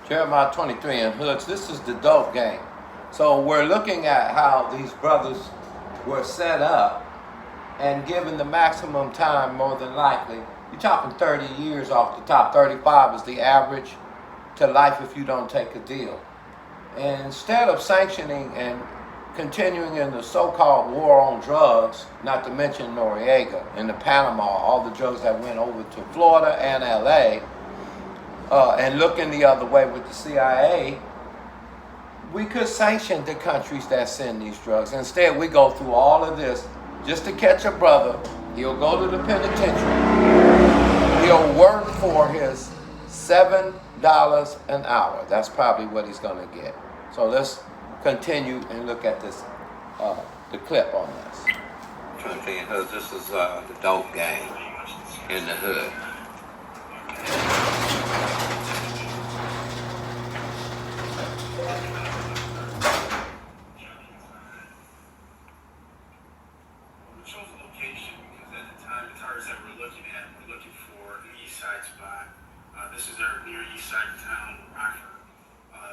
Jeremiah 23 and Hoods. This is the dope game. So we're looking at how these brothers were set up and given the maximum time, more than likely. You're talking 30 years off the top. 35 is the average to life if you don't take a deal. And instead of sanctioning and continuing in the so-called war on drugs, not to mention Noriega and the Panama, all the drugs that went over to Florida and LA, and looking the other way with the CIA, we could sanction the countries that send these drugs. Instead, we go through all of this just to catch a brother. He'll go to the penitentiary. He'll work for his $7 an hour. That's probably what he's going to get. So let's continue and look at this, the clip on this. This is the dope game in the hood. This is our near east side of town, Rockford.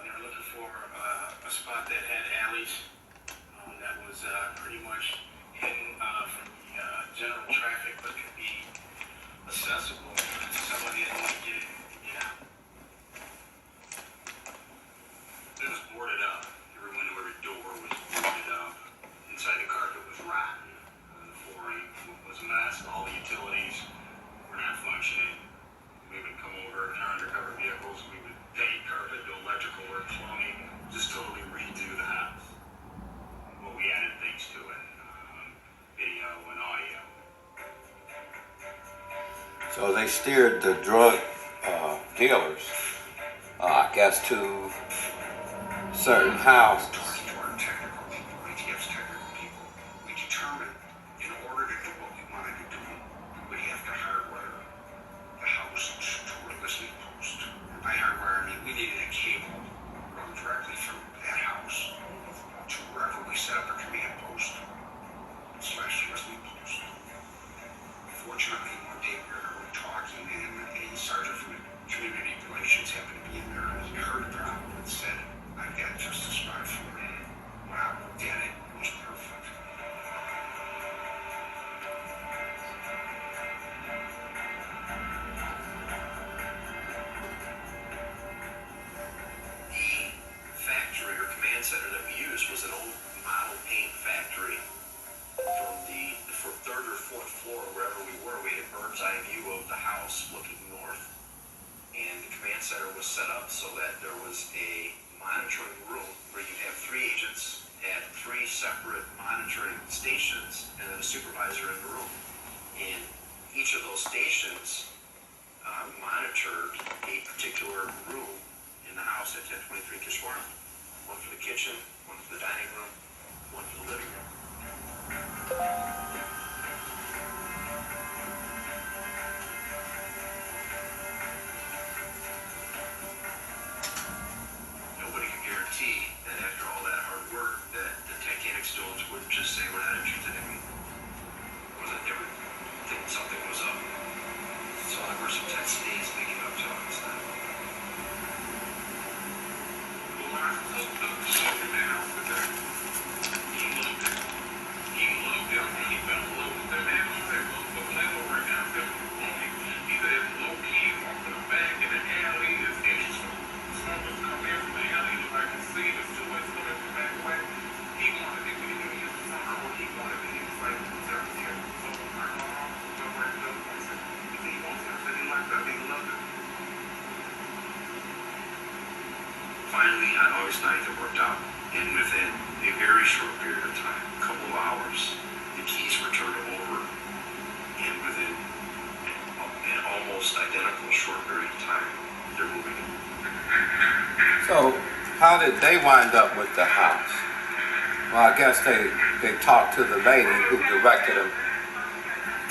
They were looking for a spot that had alleys that was pretty much hidden from the general traffic, but could be accessible to somebody that wanted to get out. It was boarded up. Every window, every door was boarded up. Inside the carpet was rotten. The flooring was a mess. All the utilities were not functioning. We would come over in our undercover vehicles, we would paint, carpet, do electrical work, plumbing, just totally redo the house. Well, we added things to it, video and audio. So they steered the drug dealers, I guess, to certain houses. To our technical people, ATF's technical people, we determined in order to do what we wanted to do, we would have to hardwire the house to a listening post. And by hardwire, I mean we needed a cable run directly through that house to wherever we set up a command post / listening post. Fortunately, one day we were talking, and a sergeant from community relations happened to be in there, and he heard the problem and said, "I've got just a spot for it." Wow, looked at it, it was perfect. Factory or command center that we used was an old model paint factory from the third or fourth floor, wherever we were. We had a bird's eye view of the house looking north, and the command center was set up so that there was a monitoring room where you'd have 3 agents at 3 separate monitoring stations and then a supervisor in the room. And each of those stations monitored a particular room in the house at 1023 Kishwaukee. One for the kitchen, one for the dining room, one for the living room. Nobody can guarantee that after all that hard work that the Titanic stones wouldn't just say we're not interested in me. They would think something was up. So there were some tense days leading up to all this time. When I looked up to the man out there, he loved it. He loved it. He fell in love with that man. He said, "Look, the landlord right now said, he said, it's low key, walked in the back in the alley, and someone was coming in from the alley, and I could see the silhouette coming from that way. He wanted it when he knew he was somehow what he wanted, and he was like, "Sir, here." So I called him, so I went up, I said, he wants it. I said, he liked that, he loved it. Finally, on August 9th, it worked out, and within a very short period of time, a couple of hours, the keys were turned over, and within an almost identical short period of time, they're moving in. So how did they wind up with the house? Well, I guess they talked to the lady who directed them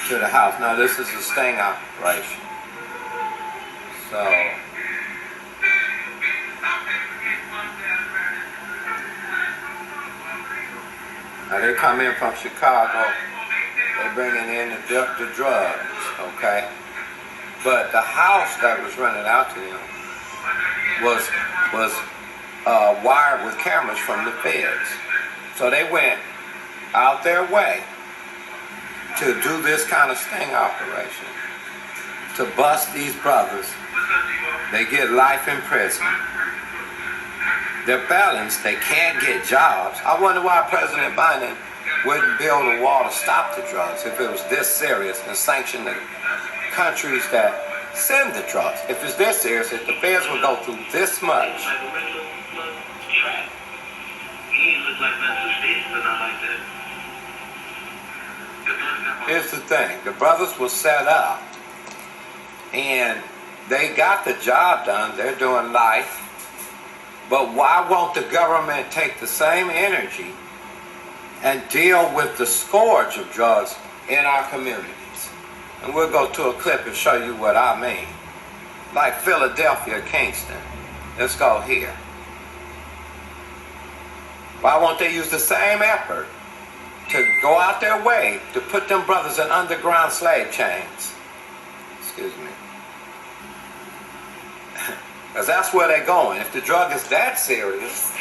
to the house. Now this is a sting operation. So now they come in from Chicago. They're bringing in the drugs, okay? But the house that was rented out to them was was wired with cameras from the feds. So they went out their way to do this kind of sting operation, to bust these brothers. They get life in prison. They're felons. They can't get jobs. I wonder why President Biden wouldn't build a wall to stop the drugs if it was this serious, and sanction the countries that send the drugs. If it's this serious, if the feds would go through this much. Here's the thing. The brothers were set up, and they got the job done. They're doing life. But why won't the government take the same energy and deal with the scourge of drugs in our communities? And we'll go to a clip and show you what I mean. Like Philadelphia, Kingston. Let's go here. Why won't they use the same effort to go out their way to put them brothers in underground slave chains? Excuse me. Because that's where they're going. If the drug is that serious,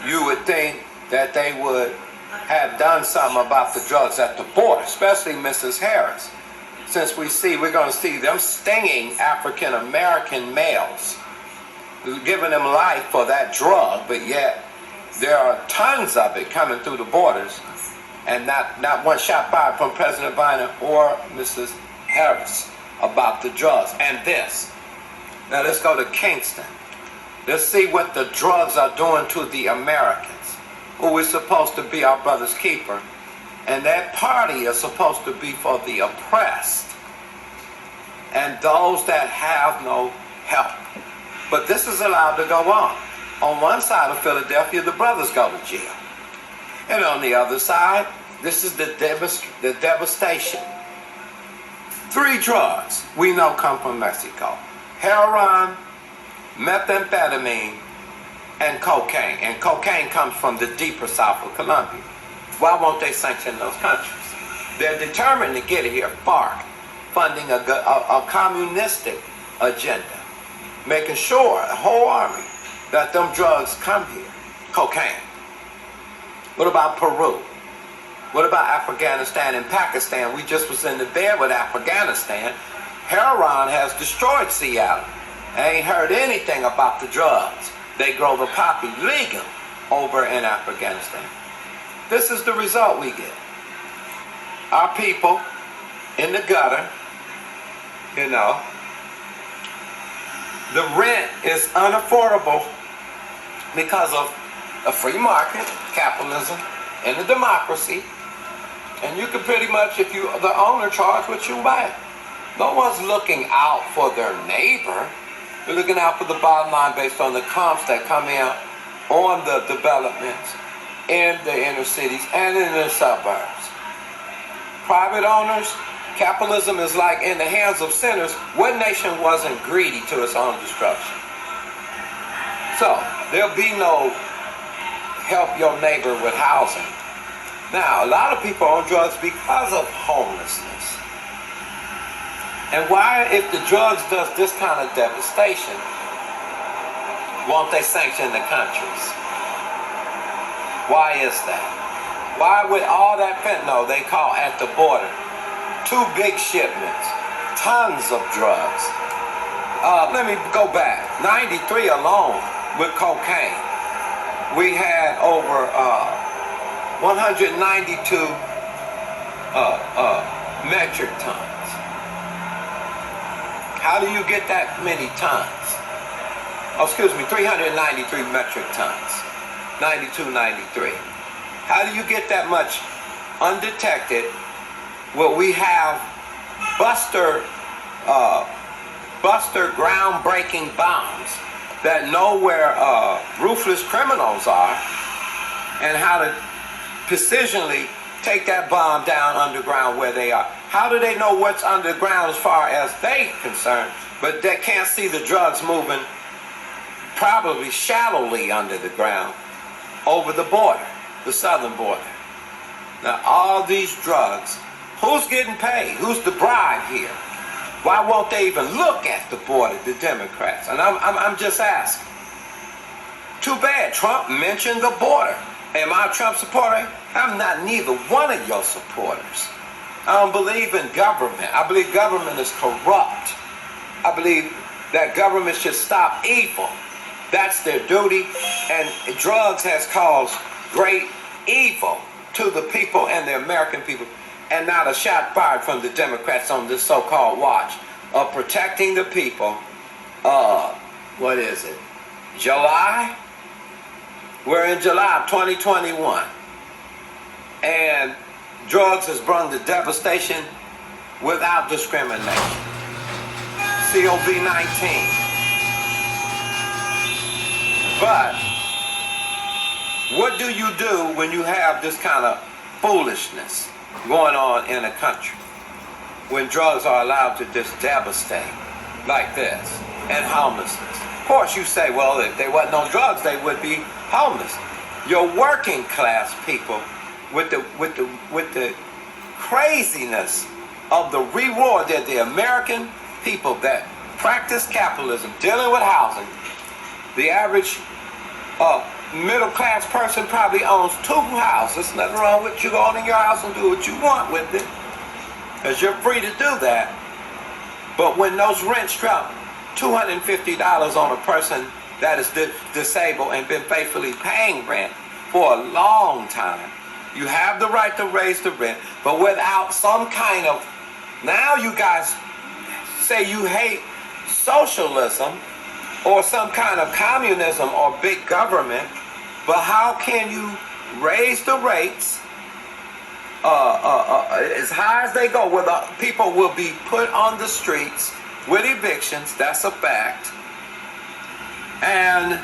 you would think that they would have done something about the drugs at the border, especially Mrs. Harris. Since we're going to see them stinging African American males, giving them life for that drug, but yet there are tons of it coming through the borders, and not one shot fired from President Biden or Mrs. Harris about the drugs. And this. Now let's go to Kingston. Let's see what the drugs are doing to the Americans, who is supposed to be our brother's keeper. And that party is supposed to be for the oppressed and those that have no help. But this is allowed to go on. On one side of Philadelphia, the brothers go to jail. And on the other side, this is the devastation. 3 drugs we know come from Mexico: heroin, methamphetamine, and cocaine. And cocaine comes from the deeper south of Colombia. Why won't they sanction those countries? They're determined to get it here. FARC, funding a communistic agenda, making sure, a whole army, that them drugs come here. Cocaine. What about Peru? What about Afghanistan and Pakistan? We just was in the bed with Afghanistan. Heroin has destroyed Seattle. I ain't heard anything about the drugs. They grow the poppy legal over in Afghanistan. This is the result we get. Our people in the gutter, you know, the rent is unaffordable because of a free market, capitalism, and a democracy. And you can pretty much, if you the owner, charge what you buy. No one's looking out for their neighbor. They're looking out for the bottom line based on the comps that come in on the developments in the inner cities and in the suburbs. Private owners, capitalism is like in the hands of sinners. What nation wasn't greedy to its own destruction? So there'll be no help your neighbor with housing. Now, a lot of people are on drugs because of homelessness. And why, if the drugs does this kind of devastation, won't they sanction the countries? Why is that? Why with all that fentanyl they caught at the border, 2 big shipments, tons of drugs. Let me go back. 93 alone with cocaine. We had over 192 metric tons. How do you get that many tons? Oh, excuse me, 393 metric tons. 92, 93. How do you get that much undetected? Well, we have Buster groundbreaking bombs that know where ruthless criminals are and how to precisionally take that bomb down underground where they are. How do they know what's underground as far as they concerned, but they can't see the drugs moving probably shallowly under the ground over the border, the southern border? Now, all these drugs, who's getting paid? Who's the bribe here? Why won't they even look at the border, the Democrats? And I'm just asking. Too bad Trump mentioned the border. Am I a Trump supporter? I'm not neither one of your supporters. I don't believe in government. I believe government is corrupt. I believe that government should stop evil. That's their duty. And drugs has caused great evil to the people and the American people. And not a shot fired from the Democrats on this so-called watch of protecting the people. What is it? July? We're in July of 2021. And drugs has brought the devastation without discrimination. COVID-19. But what do you do when you have this kind of foolishness going on in a country? When drugs are allowed to just devastate like this, and homelessness. Of course you say, well, if there wasn't no drugs, they would be homeless. Your working class people with the craziness of the reward that the American people that practice capitalism, dealing with housing, the average middle class person probably owns 2 houses. Nothing wrong with you going in your house and do what you want with it, because you're free to do that. But when those rents drop $250 on a person that is disabled and been faithfully paying rent for a long time, you have the right to raise the rent, but without some kind of, now you guys say you hate socialism or some kind of communism or big government, but how can you raise the rates as high as they go, where the people will be put on the streets with evictions? That's a fact. And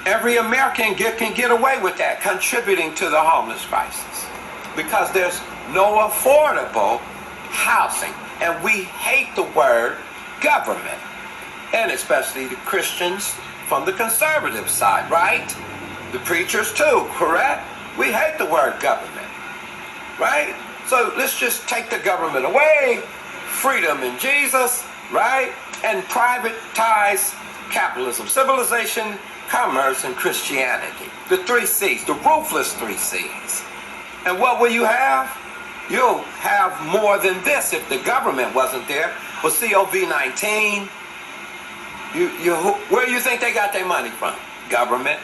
every American can get away with that, contributing to the homeless crisis, because there's no affordable housing. And we hate the word government, and especially the Christians from the conservative side, right? The preachers too, correct? We hate the word government, right? So let's just take the government away, freedom in Jesus, right? And privatize capitalism, civilization, commerce, and Christianity. The 3 C's, the ruthless 3 C's. And what will you have? You'll have more than this if the government wasn't there. But COVID-19, where do you think they got their money from? Government.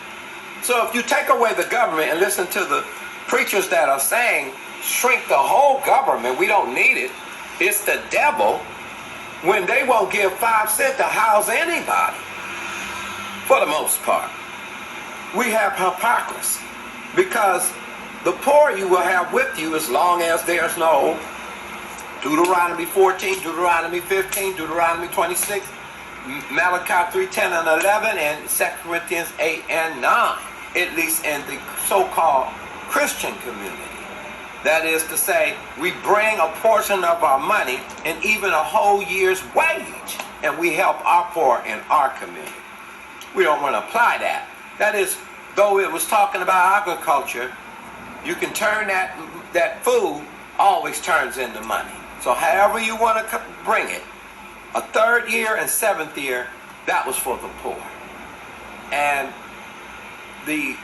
So if you take away the government and listen to the preachers that are saying, shrink the whole government, we don't need it, it's the devil, when they won't give 5 cents to house anybody, for the most part. We have hypocrisy, because the poor you will have with you as long as there's no Deuteronomy 14, Deuteronomy 15, Deuteronomy 26, Malachi 3, 10, and 11, and 2 Corinthians 8 and 9, at least in the so-called Christian community. That is to say, we bring a portion of our money and even a whole year's wage, and we help our poor in our community. We don't want to apply that. That is, though it was talking about agriculture, you can turn that food always turns into money. So however you want to bring it, a 3rd year and 7th year, that was for the poor. And the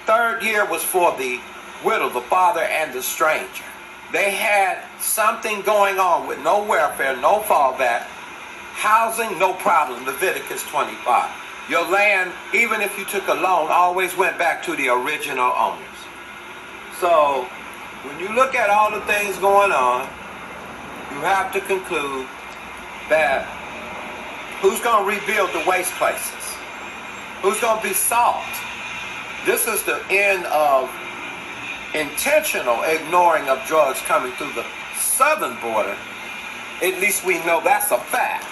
3rd year was for the widow, the father, and the stranger. They had something going on with no welfare, no fallback, housing, no problem, Leviticus 25. Your land, even if you took a loan, always went back to the original owners. So when you look at all the things going on, you have to conclude that who's going to rebuild the waste places? Who's going to be salt? This is the end of intentional ignoring of drugs coming through the southern border. At least we know that's a fact,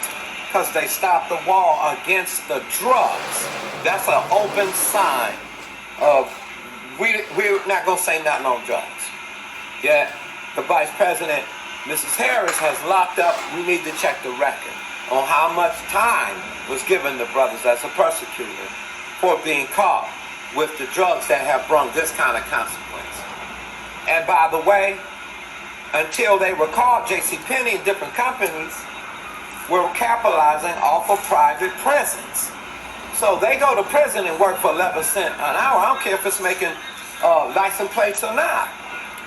because they stopped the wall against the drugs. That's an open sign of we're not going to say nothing on drugs. Yet the Vice President, Mrs. Harris, has locked up. We need to check the record on how much time was given to brothers as a persecutor for being caught with the drugs that have brought this kind of consequence. And by the way, until they were caught, JCPenney and different companies were capitalizing off of private prisons. So they go to prison and work for 11 cents an hour. I don't care if it's making license plates or not.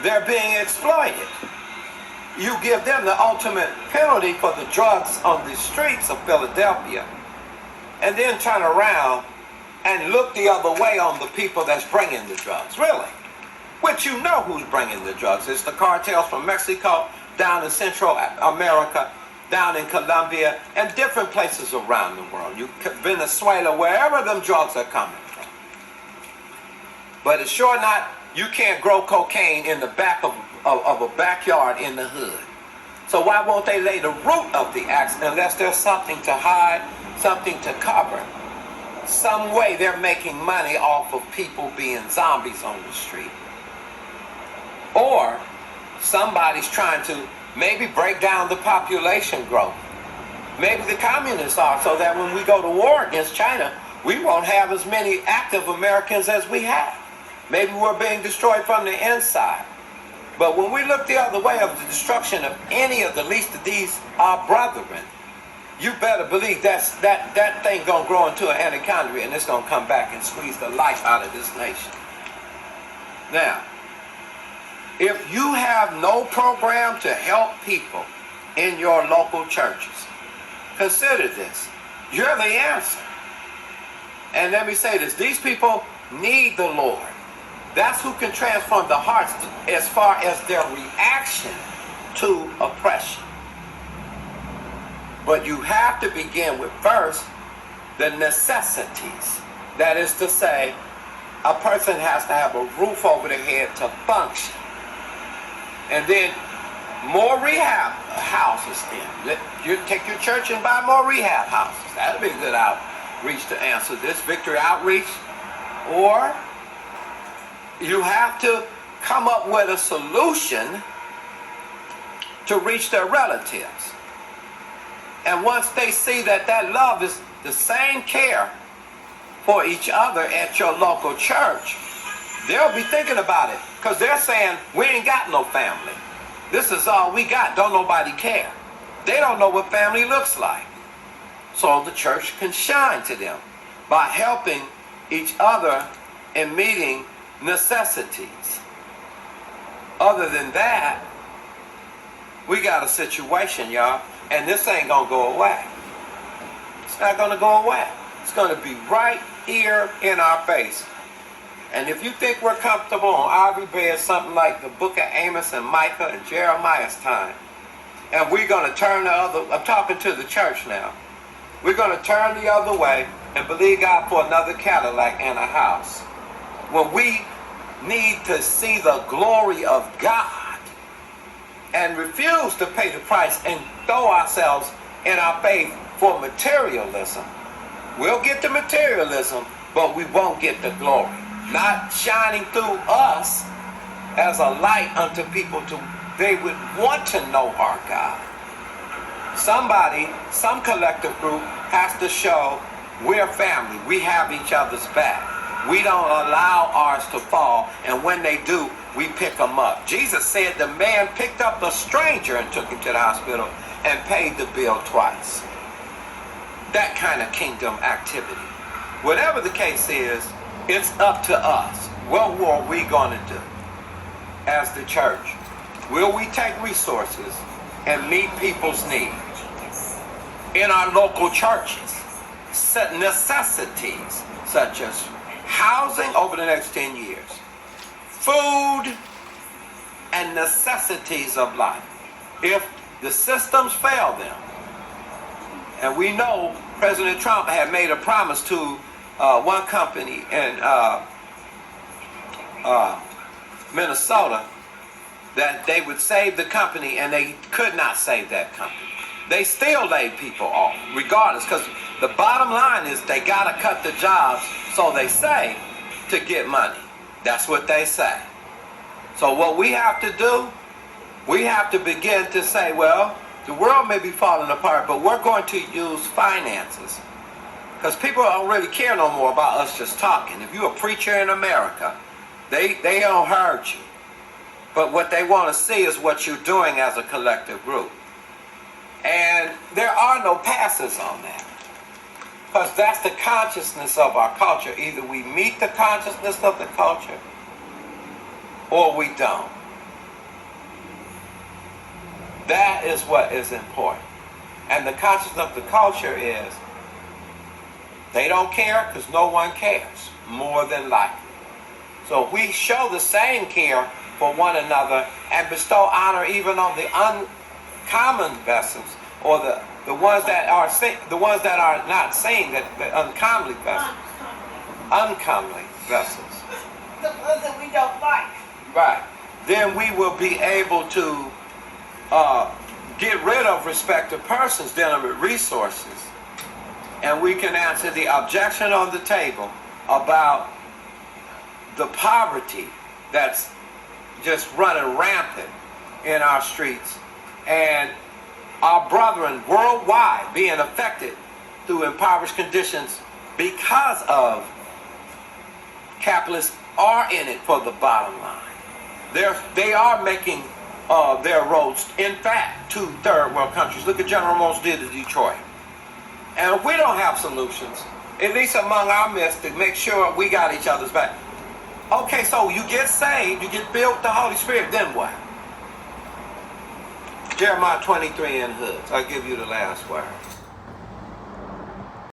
They're being exploited. You give them the ultimate penalty for the drugs on the streets of Philadelphia, and then turn around and look the other way on the people that's bringing the drugs. Really? Which you know who's bringing the drugs. It's the cartels from Mexico, down in Central America, down in Colombia, and different places around the world. Venezuela, wherever them drugs are coming from. But it's sure not, you can't grow cocaine in the back of a backyard in the hood. So why won't they lay the root of the accident unless there's something to hide, something to cover? Some way they're making money off of people being zombies on the street. Or somebody's trying to maybe break down the population growth. Maybe the communists are, so that when we go to war against China, we won't have as many active Americans as we have. Maybe we're being destroyed from the inside. But when we look the other way of the destruction of any of the least of these our brethren, you better believe that thing gonna grow into an anaconda, and it's gonna come back and squeeze the life out of this nation. Now, if you have no program to help people in your local churches, consider this. You're the answer. And let me say this, these people need the Lord. That's who can transform the hearts as far as their reaction to oppression. But you have to begin with first the necessities. That is to say, a person has to have a roof over their head to function. And then more rehab houses then. You take your church and buy more rehab houses. That'll be a good outreach to answer this. Victory Outreach. Or you have to come up with a solution to reach their relatives. And once they see that that love is the same care for each other at your local church, they'll be thinking about it. Because they're saying, we ain't got no family. This is all we got. Don't nobody care. They don't know what family looks like. So the church can shine to them by helping each other in meeting necessities. Other than that, we got a situation, y'all, and this ain't gonna go away. It's not gonna go away. It's gonna be right here in our face. And if you think we're comfortable on ivory beds, something like the book of Amos and Micah and Jeremiah's time, and we're gonna turn the other, I'm talking to the church now, we're gonna turn the other way and believe God for another Cadillac and a house, when we need to see the glory of God and refuse to pay the price and throw ourselves in our faith for materialism. We'll get the materialism, but we won't get the glory. Not shining through us as a light unto people they would want to know our God. Somebody, some collective group has to show we're family. We have each other's back. We don't allow ours to fall, and when they do, we pick them up. Jesus said the man picked up the stranger and took him to the hospital and paid the bill twice. That kind of kingdom activity. Whatever the case is, it's up to us. What are we going to do as the church? Will we take resources and meet people's needs in our local churches? Set necessities such as housing over the next 10 years, food, and necessities of life. If the systems fail them, and we know President Trump had made a promise to one company in Minnesota that they would save the company, and they could not save that company. They still laid people off, regardless, because the bottom line is they got to cut the jobs, so they say, to get money. That's what they say. So what we have to do, we have to begin to say, well, the world may be falling apart, but we're going to use finances. Because people don't really care no more about us just talking. If you're a preacher in America, they don't hurt you. But what they want to see is what you're doing as a collective group. And there are no passes on that. Because that's the consciousness of our culture. Either we meet the consciousness of the culture or we don't. That is what is important. And the consciousness of the culture is they don't care because no one cares, more than likely. So if we show the same care for one another and bestow honor even on the uncommon vessels, or the ones that are not seen, that the uncomely vessels, uncomely vessels, the ones that we don't like. right? Then we will be able to get rid of respective persons dealing with resources, and we can answer the objection on the table about the poverty that's just running rampant in our streets, and our brethren worldwide being affected through impoverished conditions because of capitalists are in it for the bottom line. They are making their roads, in fact, to third world countries. Look at General Motors did to Detroit. And if we don't have solutions, at least among our midst, to make sure we got each other's back. Okay, so you get saved, you get filled with the Holy Spirit, then what? Jeremiah 23 in hoods. I'll give you the last word.